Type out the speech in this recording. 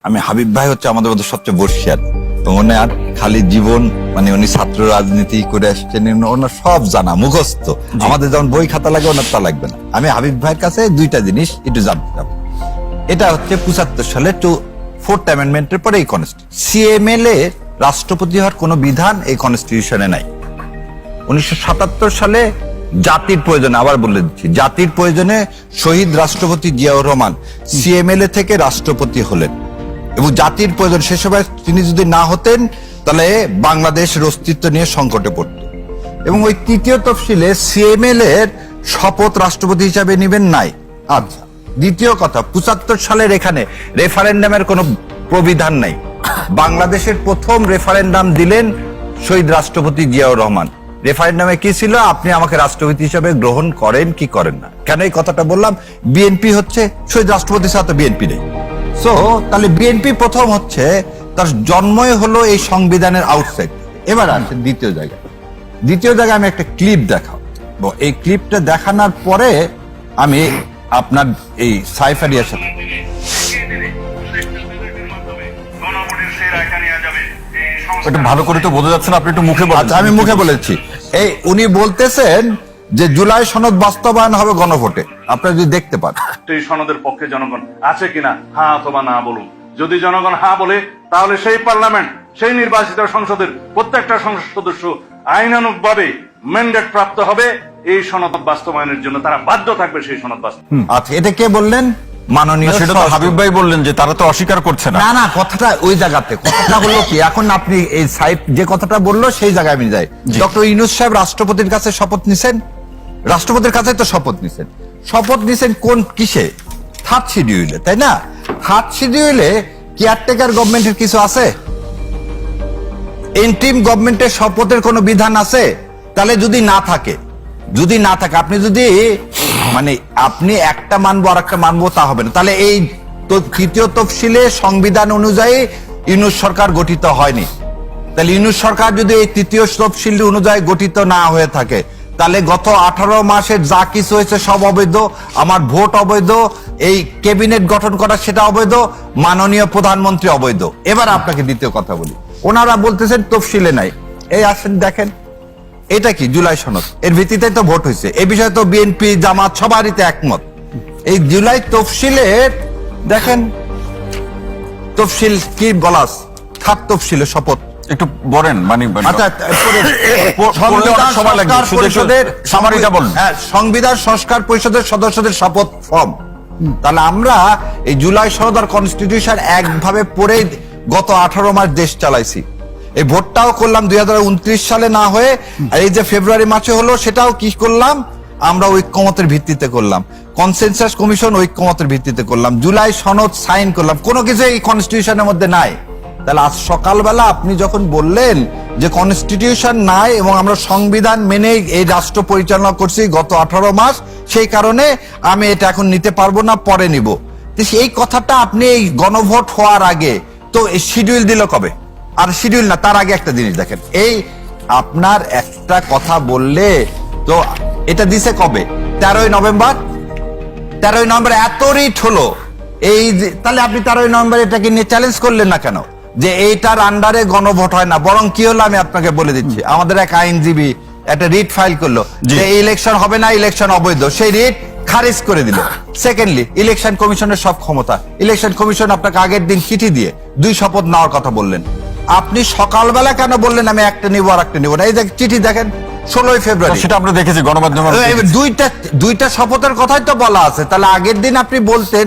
আমি হাবিব ভাই হচ্ছে আমাদের মধ্যে সবচেয়ে বর্ষিয়ার এবং ওনার খালি জীবন মানে উনি ছাত্র রাজনীতি করে আসছেন, ওনার সব জানা মুখস্থ। আমাদের যেমন বই খাতা লাগে ওনার তা লাগবে না। আমি হাবিব ভাইয়ের কাছে দুইটা জিনিস একটু জানতে চাব। এটা হচ্ছে 75 সালে ফোর্থ অ্যামেন্ডমেন্টের পরে এই কনস্টিটিউশন সিএমএলএ রাষ্ট্রপতি হওয়ার কোনো বিধান এই কনস্টিটিউশনে নাই। 1977 সালে জাতির প্রয়োজনে, আবার বলে দিচ্ছি, জাতির প্রয়োজনে শহীদ রাষ্ট্রপতি জিয়াউর রহমান সিএমএলএ থেকে রাষ্ট্রপতি হলেন এবং জাতির প্রয়োজন সে সময় তিনি যদি না হতেন তাহলে বাংলাদেশের অস্তিত্ব নিয়ে সংকটে পড়ত। এবং ওই তৃতীয় তফসিলে সিএমএল এর শপথ রাষ্ট্রপতি হিসাবে নেবেন নাই। আচ্ছা, দ্বিতীয় কথা, 75 সালের এখানে রেফারেন্ডামের কোনো প্রবিধান নাই। বাংলাদেশের প্রথম রেফারেন্ডাম দিলেন শহীদ রাষ্ট্রপতি জিয়াউর রহমান। রেফারেন্ডামে কি ছিল? আপনি আমাকে রাষ্ট্রপতি হিসাবে গ্রহণ করেন কি করেন না। কেন এই কথাটা বললাম? বিএনপি হচ্ছে শহীদ রাষ্ট্রপতির সাথে বিএনপি নেই। সো তাহলে বিএনপি প্রথম হচ্ছে তার জন্মই হলো এই সংবিধানের আউটসাইড। এবার আসেন দ্বিতীয় জায়গায় আমি একটা ক্লিপ দেখাবো। এই ক্লিপটা দেখানোর পরে আমি আপনার এই সাইফারিয়ার সাথে এটা ভালো করে তো বোঝা যাচ্ছে না, আপনি একটু মুখে বলেন। আচ্ছা, আমি মুখে বলেছি। এই উনি বলতেছেন যে জুলাই সনদ বাস্তবায়ন হবে গণভোটে। আপনারা যদি দেখতে পান এই সনদের পক্ষে জনগণ আছে কিনা, হ্যাঁ অথবা না বলুন। যদি জনগণ হ্যাঁ বলে তাহলে সেই পার্লামেন্ট, সেই নির্বাচিত সংসদের প্রত্যেকটা সংসদ সদস্য আইনানুগভাবে ম্যান্ডেট প্রাপ্ত হবে এই সনদ বাস্তবায়নের জন্য। তারা বাধ্য থাকবে সেই সনদ বাস্তবায়ন। আচ্ছা, এটা কে বললেন? মাননীয় সেটা তো হাবিব ভাই বললেন যে তারা তো অস্বীকার করছে না। না, কথাটা ওই জায়গাতে, কথাটা হলো কি, এখন আপনি এই সাইড যে কথাটা বললো সেই জায়গায় আমি যাই। ডক্টর ইউনূস সাহেব রাষ্ট্রপতির কাছে শপথ নিছেন, রাষ্ট্রপতির কাছে তো শপথ নিছেন কোন কিসে? থার্ড শিডিউলে, তাই না? থার্ড শিডিউলে কেয়ারটেকার গভর্নমেন্টের কিছু আছে? ইন্টিম গভর্নমেন্টের শপথের কোনো বিধান আছে? তাহলে যদি না থাকে আপনি যদি মানে আপনি একটা মানবো আর একটা মানবো তা হবে না। তাহলে এই তৃতীয় তফসিলে সংবিধান অনুযায়ী ইউনূস সরকার গঠিত হয়নি। তাহলে ইউনূস সরকার যদি এই তৃতীয় তফসিল অনুযায়ী গঠিত না হয়ে থাকে তাহলে গত 18 মাসের যা কিছু হয়েছে সব অবৈধ। আমার ভোট অবৈধ, এই ক্যাবিনেট গঠন করা সেটা অবৈধ, মাননীয় প্রধানমন্ত্রী অবৈধ। এবার আপনাকে দ্বিতীয় কথা বলি, ওনারা বলতেছেন তফসিলে নাই। এই আসেন দেখেন, এটা কি? জুলাই সনদ, এর ভিত্তিতে তো ভোট হয়েছে। এই বিষয়ে তো বিএনপি জামাত সবারই তো একমত। এই জুলাই তফসিলের দেখেন তফসিল কি বলাস, থার্ড তফসিলের শপথ একটু বলেন মানে আচ্ছা, সংবিধান সংস্কার পরিষদের সদস্যদের শপথ ফর্ম। তাহলে আমরা এই জুলাই সনদ আর কনস্টিটিউশন একভাবে পড়ে গত 18 মাস দেশ চালাইছি। এই ভোটটাও করলাম 2029 সালে না হয়ে, আর এই যে ফেব্রুয়ারি মাসে হলো সেটাও কি করলাম আমরা? ঐক্যমতের ভিত্তিতে করলাম। কনসেনসাস কমিশন ঐক্যমতের ভিত্তিতে করলাম। জুলাই সনদ সাইন করলাম। কোনো কিছু এই কনস্টিটিউশনের মধ্যে নাই। তাহলে আজ সকালবেলা আপনি যখন বললেন যে কনস্টিটিউশন নাই এবং আমরা সংবিধান মেনে এই রাষ্ট্র পরিচালনা করছি গত 18 মাস, সেই কারণে আমি এটা এখন নিতে পারবো না, পরে নিব। এই কথাটা আপনি এই গণভোট হওয়ার আগে তো শিডিউল দিল কবে? আর শিডিউল না, তার আগে একটা জিনিস দেখেন, এই আপনার একটা কথা বললে তো এটা দিছে কবে? 13ই নভেম্বর। 13ই নভেম্বর এত রিট হলো এই, তাহলে আপনি 13ই নভেম্বর এটাকে নিয়ে চ্যালেঞ্জ করলেন না কেন যে এইটার আন্ডারে গণভোট হয় না? বরং কি হলো আমি আপনাকে বলে দিচ্ছি। আমাদের এক আইনজীবী একটা রিট ফাইল করলো যে ইলেকশন হবে না, ইলেকশন অবৈধ। সেই রিট খারিজ করে দিল। সেকেন্ডলি, ইলেকশন কমিশনের সব ক্ষমতা। ইলেকশন কমিশন আপনাকে আগের দিন চিঠি দিয়ে 2 শপথ নেওয়ার কথা বললেন। আপনি সকালবেলা কেন বললেন আমি একটা নিবো আর একটা নিবো না? এই চিঠি দেখেন 16 ফেব্রুয়ারি, সেটা আমরা দেখেছি গণমাধ্যমে। দুইটা শপথের কথাই তো বলা আছে। তাহলে আগের দিন আপনি বলতেন